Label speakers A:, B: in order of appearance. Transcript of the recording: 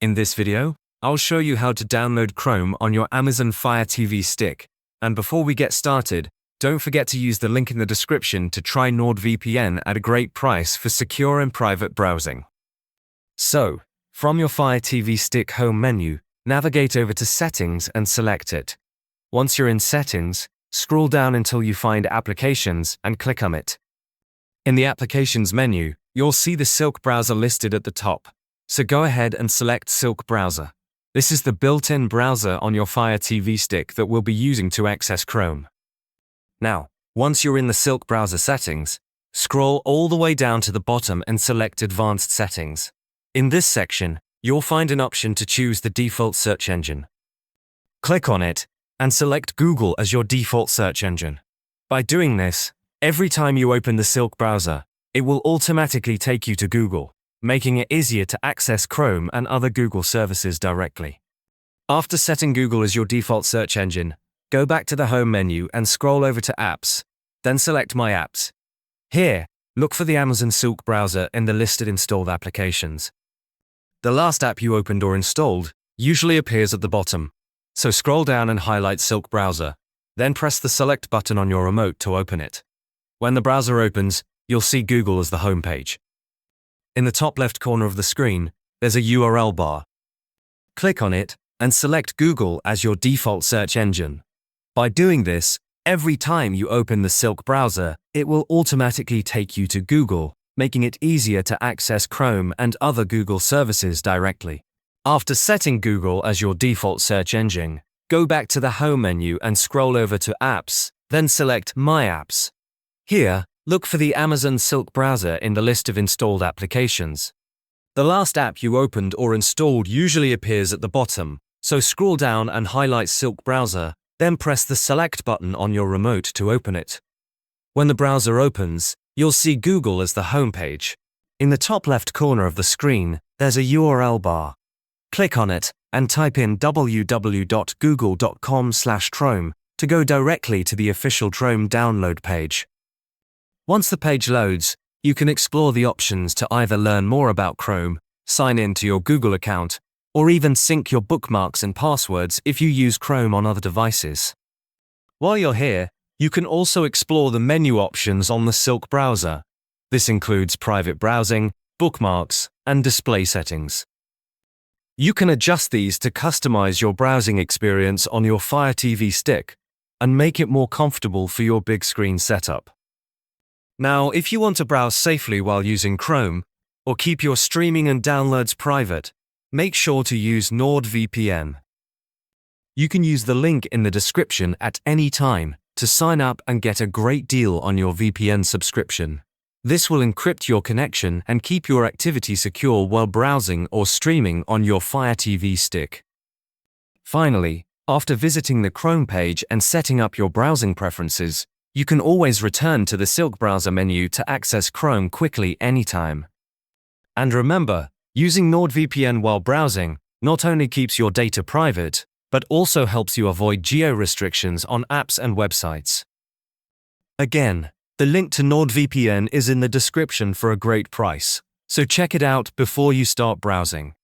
A: In this video, I'll show you how to download Chrome on your Amazon Fire TV stick. And before we get started, don't forget to use the link in the description to try NordVPN at a great price for secure and private browsing. So, from your Fire TV stick home menu, navigate over to Settings and select it. Once you're in Settings, scroll down until you find Applications and click on it. In the Applications menu, you'll see the Silk browser listed at the top. So go ahead and select Silk browser. This is the built-in browser on your Fire TV stick that we'll be using to access Chrome. Now, once you're in the Silk browser settings, scroll all the way down to the bottom and select Advanced Settings. In this section, you'll find an option to choose the default search engine. Click on it and select Google as your default search engine. By doing this, every time you open the Silk browser, it will automatically take you to Google, making it easier to access Chrome and other Google services directly. After setting Google as your default search engine, go back to the Home menu and scroll over to Apps, then select My Apps. Here, look for the Amazon Silk browser in the listed installed applications. The last app you opened or installed usually appears at the bottom, so scroll down and highlight Silk browser, then press the Select button on your remote to open it. When the browser opens, you'll see Google as the home page. In the top left corner of the screen, there's a URL bar. Click on it and select Google as your default search engine. By doing this, every time you open the Silk browser, it will automatically take you to Google, making it easier to access Chrome and other Google services directly. After setting Google as your default search engine, go back to the Home menu and scroll over to Apps, then select My Apps. Here, look for the Amazon Silk browser in the list of installed applications. The last app you opened or installed usually appears at the bottom, so scroll down and highlight Silk browser, then press the Select button on your remote to open it. When the browser opens, you'll see Google as the home page. In the top left corner of the screen, there's a URL bar. Click on it and type in www.google.com/Chrome to go directly to the official Chrome download page. Once the page loads, you can explore the options to either learn more about Chrome, sign in to your Google account, or even sync your bookmarks and passwords if you use Chrome on other devices. While you're here, you can also explore the menu options on the Silk browser. This includes private browsing, bookmarks, and display settings. You can adjust these to customize your browsing experience on your Fire TV stick and make it more comfortable for your big screen setup. Now, if you want to browse safely while using Chrome, or keep your streaming and downloads private, make sure to use NordVPN. You can use the link in the description at any time to sign up and get a great deal on your VPN subscription. This will encrypt your connection and keep your activity secure while browsing or streaming on your Fire TV stick. Finally, after visiting the Chrome page and setting up your browsing preferences, you can always return to the Silk browser menu to access Chrome quickly anytime. And remember, using NordVPN while browsing not only keeps your data private, but also helps you avoid geo-restrictions on apps and websites. Again, the link to NordVPN is in the description for a great price, so check it out before you start browsing.